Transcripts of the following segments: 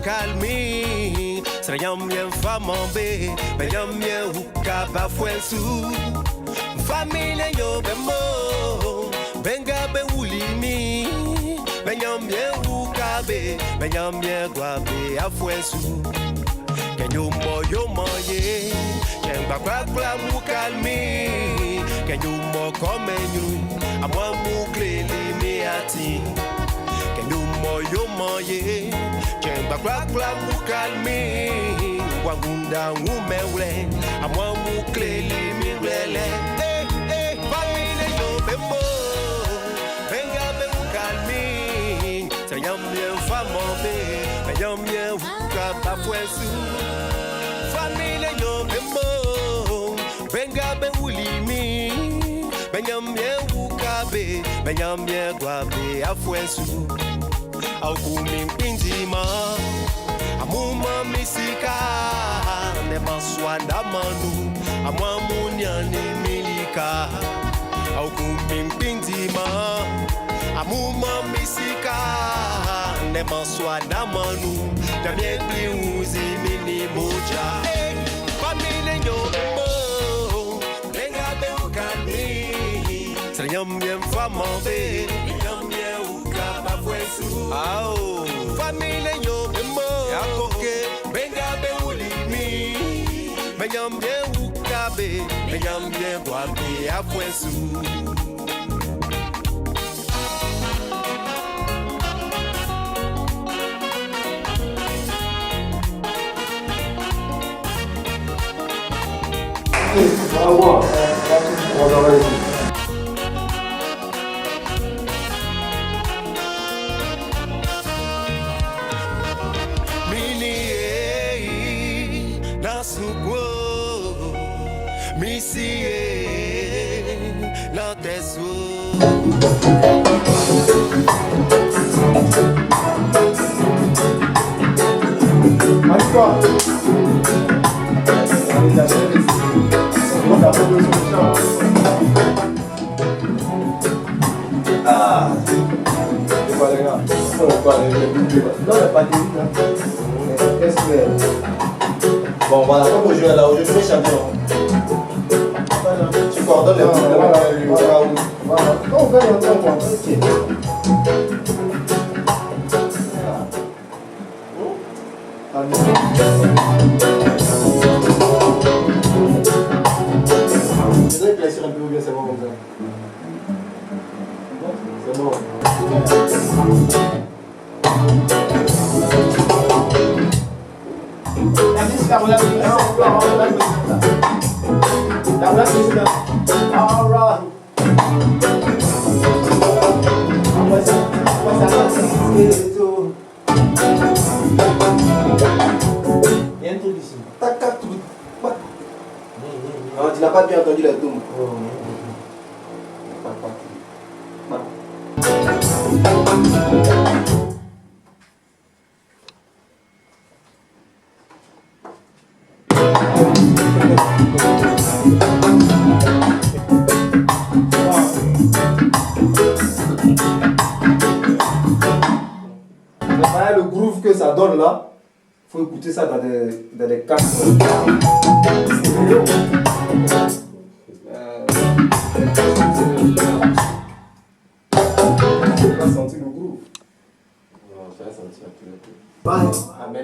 calmer. C'est rien bien femme en bé, mais y'a bien ou kaba sous. Famille yo bemo, benga be wulimi. Mais y'a bien ou kabe, mais y'a bien guabe à sous. Can you moye, can bakwa mu calmer. Can you mo come you, à moi mu clé les ati. Can you moye, can bakwa mu calmer. Wagunda mu mewe, à moi mu clé les mirele. Famille yo bembo, venga be mu calmer. C'est yam bien femme yam bien ou kaba famille yo bembo venga be ulimi benyam bien ou kabe benyam bien guabe afwensu au kumi mpinjima amuma misika ne maswanda manu amwamunyane milika au kumi mpinjima amuma misika ne maswanda manu damien pliuzi mini moja famille yo mo lenga be ukani sanyam yem fama be yam ye ukaba fwesu ao famille yo mo yakoke benga be ulimi benyam ye ukabe benyam ye gwabe afwesu. Bravo, Mini nasugo misi na tesu. Ah, c'est quoi les gars? Non, il n'y a pas de qu'est-ce que... Bon, voilà, comme je joue là, je suis champion. Tu coordonnes les voilà. Quand on gagne, on gagne. Je vais éclaircir un peu ou bien c'est bon comme ça. C'est bon. Il y a un truc ici. Non, tu n'as pas bien entendu la tombe. Le groove que ça donne là, il faut écouter ça dans des casques. On va sentir le groove. Non, ça va sentir un peu. Ah, mais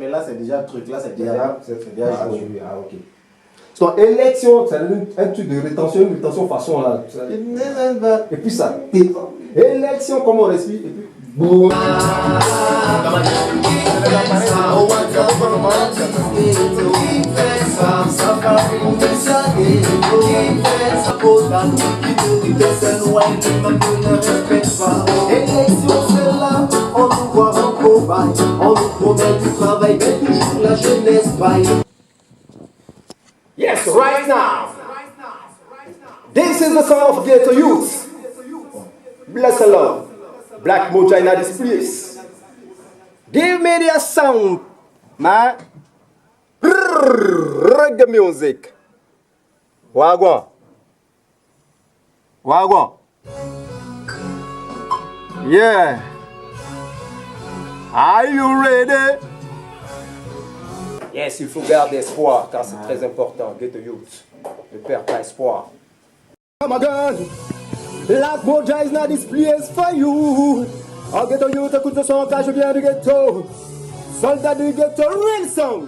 là c'est déjà le truc, là c'est déjà joué. Ah, ok. Donc, élection, c'est un truc de rétention, une rétention façon là. Et puis ça. Élection, comment on respire, et puis boum. Élection, c'est là, on nous voit en cobaye, on nous promet du travail, mais toujours la jeunesse baille. Yes, right now. This is the song of Ghetto Youth. Bless the Lord. Black Mocha in this place. Give me the sound, man. Reggae music. Wagwan. Wagwan. Yeah. Are you ready? Yes, il faut garder espoir, car c'est très important. Ghetto Youth, ne perds pas espoir. Come again, Black Moja is not this place for you. Oh, Ghetto Youth, écoute ce son, car je viens du ghetto. Soldat du ghetto, real song.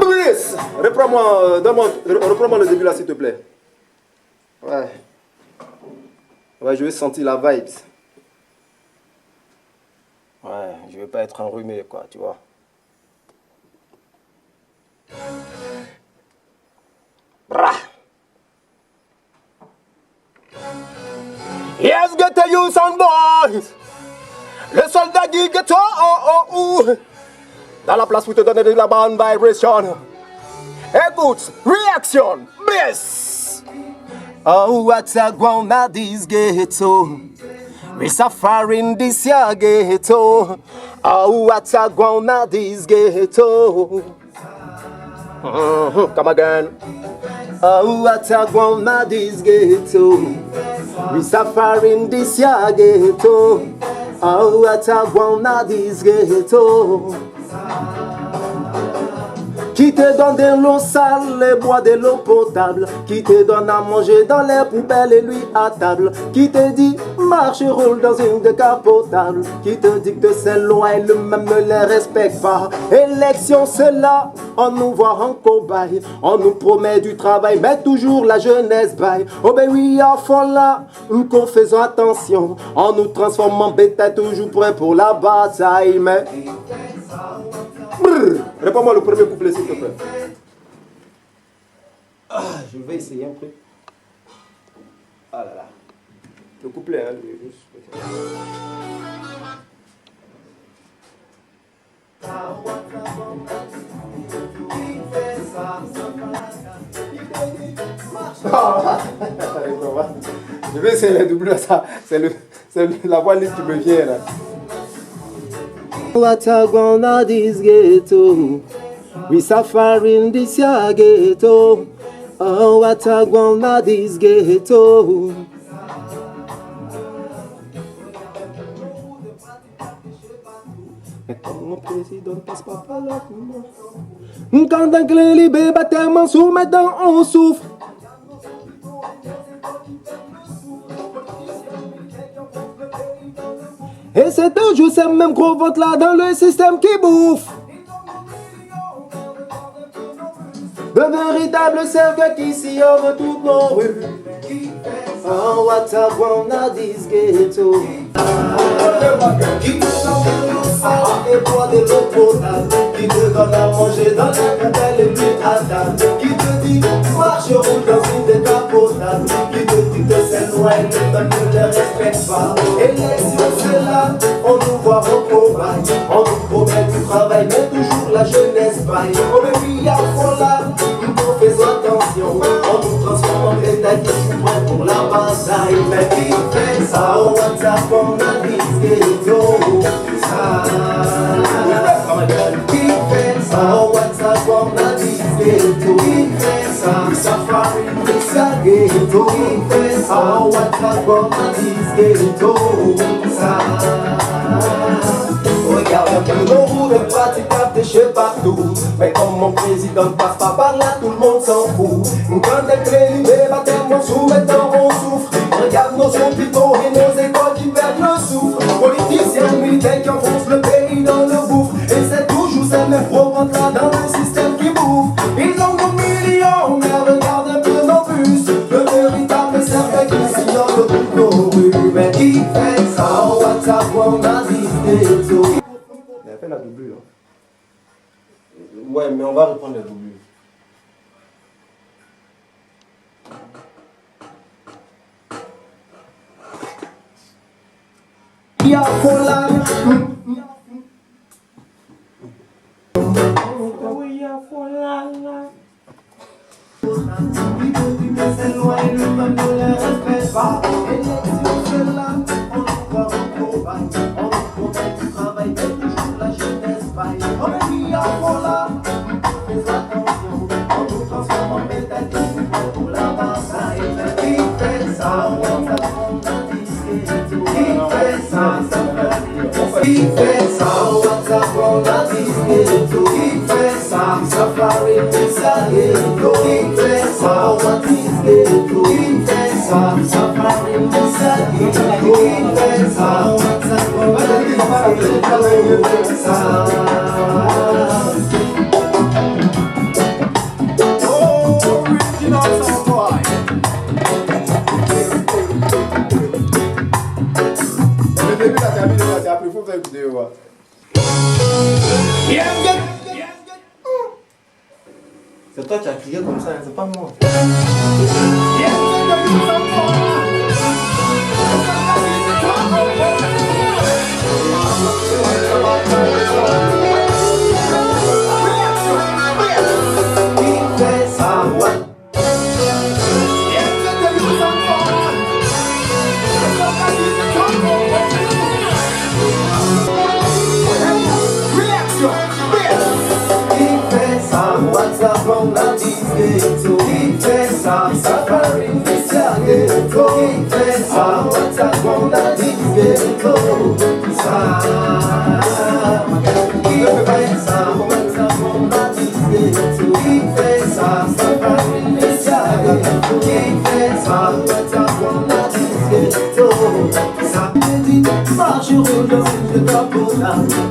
Brice, reprends-moi le début là, s'il te plaît. Ouais. Ouais, je vais sentir la vibes. Ouais, je vais pas être enrhumé, quoi, tu vois. Brah. Yes, Ghetto Youth and boys. Le soldat du ghetto, dans la place pour te donner de la bonne vibration. Écoute, réaction, bliss. Oh, what a gonna this ghetto. We suffer in this here ghetto. Oh, what a gonna this ghetto. Come again. Oh, what a gonna this ghetto. We suffer in this here ghetto. Oh, what a gonna this ghetto. Qui te donne de l'eau sale et boit de l'eau potable. Qui te donne à manger dans les poubelles et lui à table. Qui te dit marche et roule dans une décapotable. Qui te dit que c'est loin et lui-même ne les respecte pas. Élection c'est là, on nous voit en cobaye. On nous promet du travail mais toujours la jeunesse baille. Oh ben oui à fond là, qu'on faisons attention. On nous transforme en bétail toujours prêt pour la bataille. Mais réponds-moi le premier couplet s'il te plaît. Ah, je vais essayer un truc. Ah là là. Le couplet, hein. Je vais essayer le double ça. C'est la voix libre qui me vient là. What a gonna this ghetto? We suffer in this here ghetto. Oh, what a gonna this ghetto? Mon président passe pas par là pour moi. Quand un clé libé, bâtiment sous, maintenant on souffre. Et c'est toujours ces mêmes gros votes là dans le système qui bouffe. De véritables cercles qui sillonnent toutes nos rues. Oh, what a gonna this ghetto. Qui te donne l'eau sale et boit de l'eau potable. Qui te donne à manger dans la poubelle et lui à table. Qui te dit marche roule dans une décapotable. Qui te dit que c'est loin et ne les respecte pas. Élection c'est là, on nous voit en cobaye. On nous promet du travail mais toujours la jeunesse baille. Oh mais oui à fond là, nous faisons attention. On nous transforme en bétail qui sont prêts pour la bataille. Mais qui fait ça, oh what a gonna this ghetto. Qui fait ça, oh what a gonna this ghetto. Qui fait ça, safari this ghetto. Qui fait ça, oh what a gonna this ghetto. Regarde un peu nos roues de praticables déchets partout. Mais comme mon président passe pas par là, tout le monde s'en fout. Quand les clés libérées, bâtiments sous, maintenant on souffre. Regarde nos hôpitaux et nos écoles qui perdent le souffle. Politiciens, militaires qui enfoncent le pays dans le gouffre. Et c'est toujours ces mêmes pauvres là dans le système qui bouffe. Ils ont nos millions, mais regarde un peu nos bus. Le véritable cercle qui sillonne toutes nos rues. Mais qui fait ça, oh what a gonna this ghetto. Il a fait la doublure. Ouais, mais on va reprendre la doublure. Y'a pour la oui, y'a pour la c'est loin, le même ne les respecte pas. Élection, c'est là, on nous voit en cobaye. On nous promet du travail, mais toujours la jeunesse baille. Oh mais oui, y'a pour la fais attention. On nous transforme en bétail pour la bataille. Qui fait ça, on a disqué. Qui fait ça, ça fait. Qui fait ça, on a C'est toi qui as crié comme ça, c'est pas moi.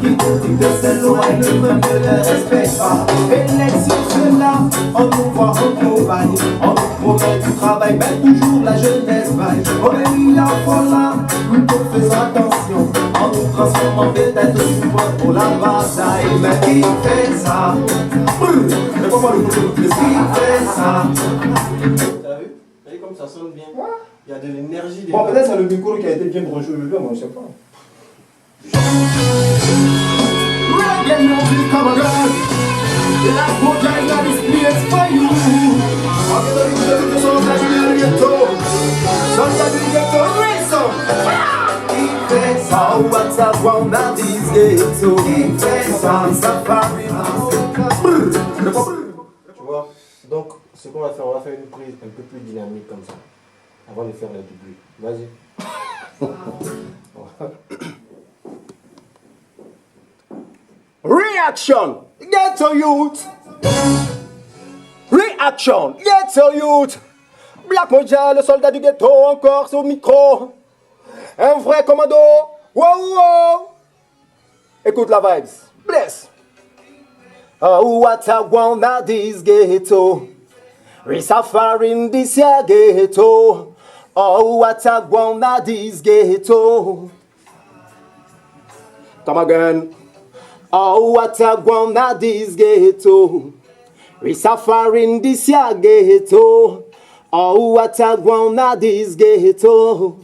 Qui te dit que c'est loin, le même ne les respecte pas. Élection, c'est là, on nous voit en campagne. On nous promet du travail, mais toujours la jeunesse vaille. Oh mais oui, la voilà, nous faisons attention. On nous transforme en bétail, toujours pour la bataille. Mais qui fait ça? C'est pas moi le couteau. Qui fait ça? T'as vu? T'as vu comme ça sonne bien? Il y a de l'énergie. Bon, peut-être c'est le micro qui a été bien branché aujourd'hui, moi je sais pas. Reggae music, come on, girl. La bouteille dans l'esprit est for you. On vient de l'écouter tout son âge du ghetto. Soldat du ghetto, raison. Qui fait ça? What's up, one of these ghetto? Qui fait ça? Safari. Tu vois? Donc, ce qu'on va faire, on va faire une prise un peu plus dynamique comme ça. Avant de faire le doublé. Vas-y. Reaction, ghetto youth. Reaction, ghetto youth. Black Moja, le soldat du ghetto, encore sur micro. Un vrai commando. Wow, wow. Écoute la vibes. Bless. Oh, what I want at this ghetto. We suffer in this here ghetto. Oh, what I want at this ghetto. Come again. Oh, what I want at this ghetto. We suffer in this here ghetto. Oh, what I want at this ghetto.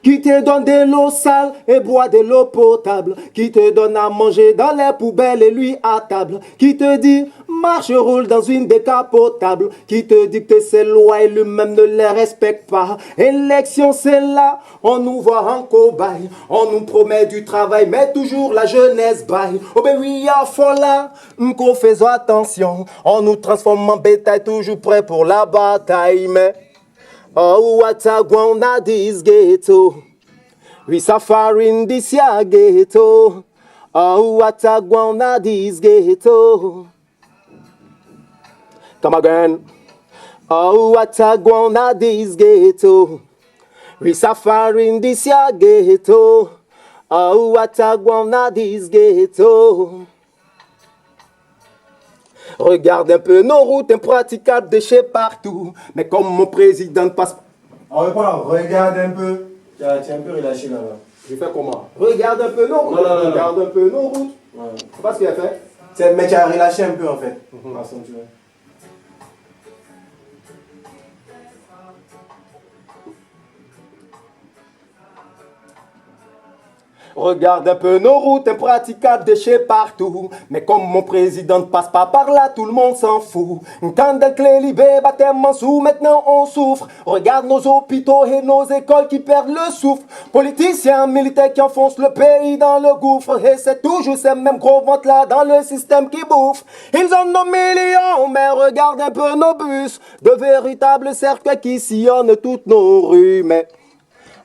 Qui te donne de l'eau sale et boit de l'eau potable. Qui te donne à manger dans les poubelles et lui à table. Qui te dit marche roule dans une décapotable. Qui te dit que c'est loi et lui-même ne les respecte pas. Élection c'est là, on nous voit en cobaye. On nous promet du travail mais toujours la jeunesse baille. Oh ben oui, à folla, qu'on faisons attention. On nous transforme en bétail toujours prêt pour la bataille. Mais oh, what I want at this ghetto. We suffer in this here ghetto. Oh, what I want at this ghetto. Come again. Oh, what I want at this ghetto. We suffer in this here ghetto. Oh, what I want at this ghetto. Regarde un peu nos routes impraticables, déchets partout. Mais comme mon président ne passe pas. On reprend, regarde un peu. Tu es un peu relâché là-bas. Je fais comment? Regarde un peu nos routes. Non. Regarde un peu nos routes. Ouais. C'est pas ce qu'il a fait. Mais tu as relâché un peu en fait. Façon, tu vois. Regarde un peu nos routes impraticables, déchets partout. Mais comme mon président ne passe pas par là, tout le monde s'en fout. Quand des clés libérées, baptême en sous, maintenant on souffre. Regarde nos hôpitaux et nos écoles qui perdent le souffle. Politiciens, militaires qui enfoncent le pays dans le gouffre. Et c'est toujours ces mêmes gros ventres là dans le système qui bouffe. Ils ont nos millions, mais regarde un peu nos bus. De véritables cercles qui sillonnent toutes nos rues. Mais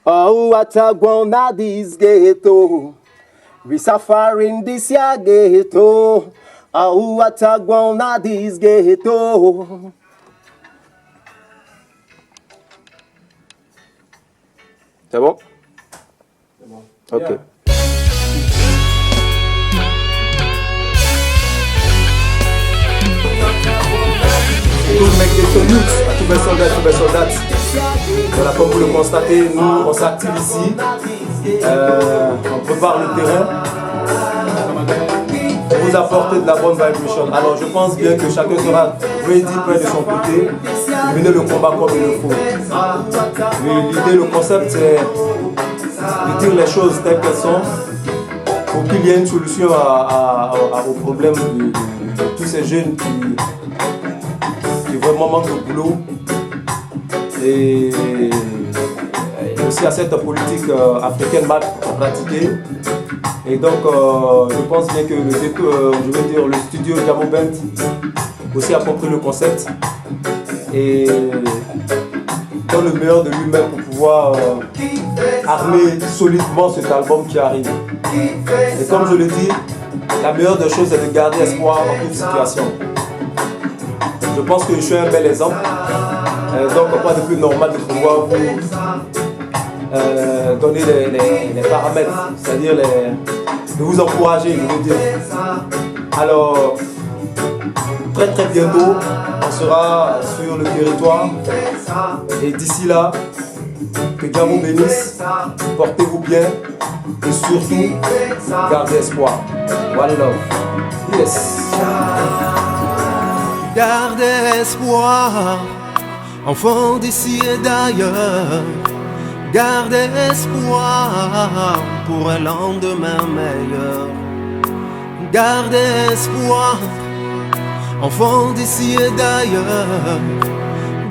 oh, what I want at this ghetto. We suffer in this here ghetto. Oh, what I want at this ghetto. C'est bon? C'est bon. Ok. Yeah. Tout le mec est sur youth, à tous mes soldats. Voilà, comme vous le constatez, nous on s'active ici. On prépare le terrain. Vous apporter de la bonne vibration. Alors je pense bien que chacun sera ready, prêt de son côté, pour mener le combat comme il le faut. L'idée, le concept, c'est de dire les choses telles qu'elles sont pour qu'il y ait une solution au problème de tous ces jeunes qui vraiment manquent de boulot et aussi à cette politique africaine mal pratiquée. Et donc, je pense bien que le studio Jamo Band aussi a compris le concept et dans le meilleur de lui-même pour pouvoir armer solidement cet album qui arrive. Et comme je le dis, la meilleure des choses est de garder espoir dans toute situation. Je pense que je suis un bel exemple. Donc, pas de plus normal de pouvoir vous donner les paramètres, c'est-à-dire de vous encourager, je veux dire. Alors, très très bientôt, on sera sur le territoire. Et d'ici là, que Dieu vous bénisse, portez-vous bien et surtout, gardez espoir. One love. Yes. Gardez espoir, enfants d'ici et d'ailleurs. Gardez espoir pour un lendemain meilleur. Gardez espoir, enfants d'ici et d'ailleurs.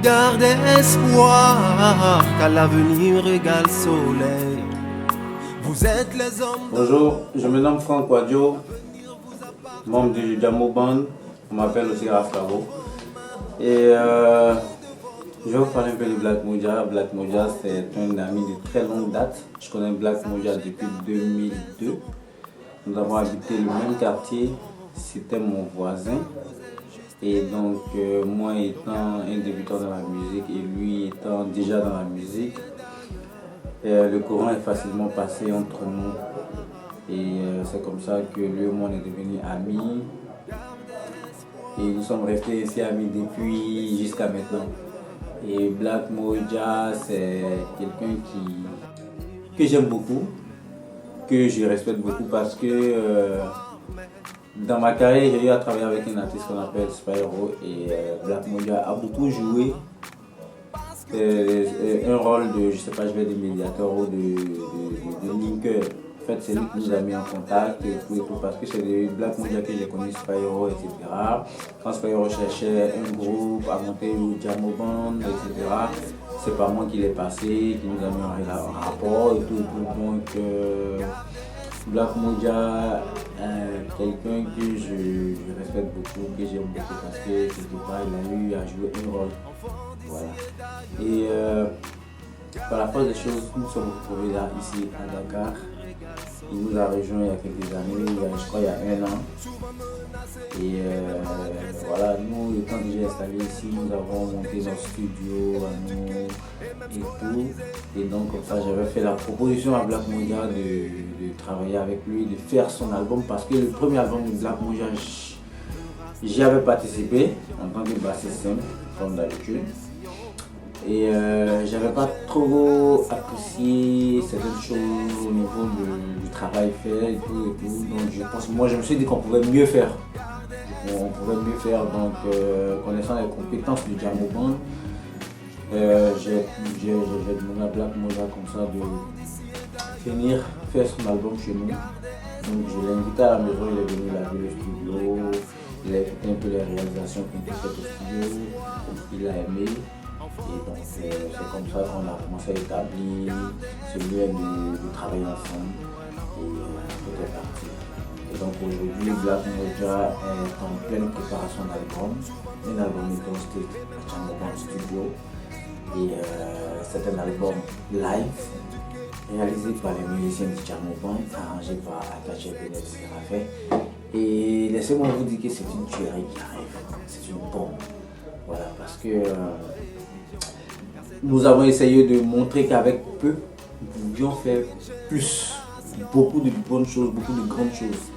Gardez espoir qu'à l'avenir égale soleil. Vous êtes les hommes. Bonjour, je me nomme Franck Wadjo, membre du Jamo Band. On m'appelle aussi Rafaro. Et je vais vous parler un peu de Black Moja. Black Moja, c'est un ami de très longue date. Je connais Black Moja depuis 2002. Nous avons habité le même quartier. C'était mon voisin. Et donc, moi étant un débutant dans la musique et lui étant déjà dans la musique, le courant est facilement passé entre nous. Et c'est comme ça que lui et moi on est devenus amis. Et nous sommes restés ici amis depuis jusqu'à maintenant. Et Black Moja, c'est quelqu'un que j'aime beaucoup, que je respecte beaucoup parce que dans ma carrière, j'ai eu à travailler avec un artiste qu'on appelle Spyro et Black Moja a beaucoup joué un rôle de, je sais pas, je vais dire médiateur ou de linker. En fait, c'est lui qui nous a mis en contact et tout, parce que c'est de Black Moja que j'ai connu Spyro, etc. Quand Spyro cherchait un groupe à monter le Jamo Band, etc., c'est par moi qu'il est passé, qui nous a mis en rapport et tout. Donc, Black Moja, quelqu'un que je respecte beaucoup, que j'aime beaucoup, parce que quelque part, il a eu à jouer un rôle. Voilà. Et par la force des choses, nous sommes retrouvés là, ici, à Dakar. Il nous a rejoint il y a quelques années, je crois il y a 1 an. Et voilà, nous, quand j'ai installé ici, nous avons monté notre studio à nous et tout. Et donc, comme ça, j'avais fait la proposition à Black Moja de travailler avec lui, de faire son album, parce que le premier album de Black Moja, j'y avais participé en tant que bassiste simple, comme d'habitude. Et j'avais pas trop apprécié certaines choses au niveau du travail fait et tout. Donc moi je me suis dit qu'on pouvait mieux faire. On pouvait mieux faire, donc connaissant les compétences du Jamo Band, j'ai demandé à Black Moja comme ça de venir faire son album chez nous. Donc je l'ai invité à la maison, il est venu laver le studio, il a écouté un peu les réalisations qu'on a faites au studio, il a aimé. Et donc c'est comme ça qu'on a commencé à établir ce lien de travailler ensemble et tout est parti. Et donc aujourd'hui Black Moja est en pleine préparation d'album, un album State à Jamo Band Studio et c'est un album live réalisé par les musiciens du Jamo Band, arrangé par Akache Benet Serafé. Et laissez-moi vous dire que c'est une tuerie qui arrive, c'est une bombe. Voilà, parce que nous avons essayé de montrer qu'avec peu, nous pouvions faire plus. beaucoup de bonnes choses, beaucoup de grandes choses.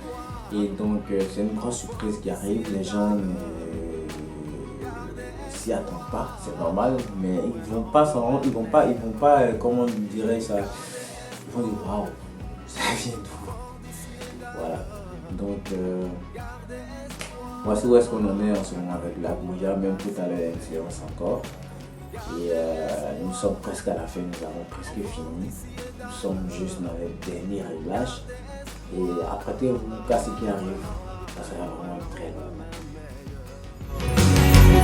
Et donc c'est une grosse surprise qui arrive, les gens ne s'y attendent pas, c'est normal, mais ils vont pas comment on dirait ça, ils vont dire waouh, ça vient d'où? Voilà, donc voici où est-ce qu'on en est en ce moment avec Black Moja, même tout à l'heure influence encore. Et nous sommes presque à la fin, nous avons presque fini. Nous sommes juste dans les derniers réglages. Et apprêtez-vous à ce qui arrive. Ça sera vraiment très long.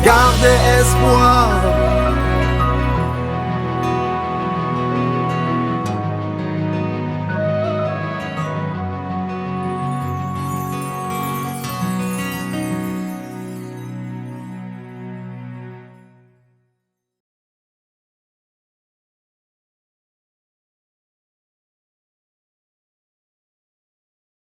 Gardez espoir.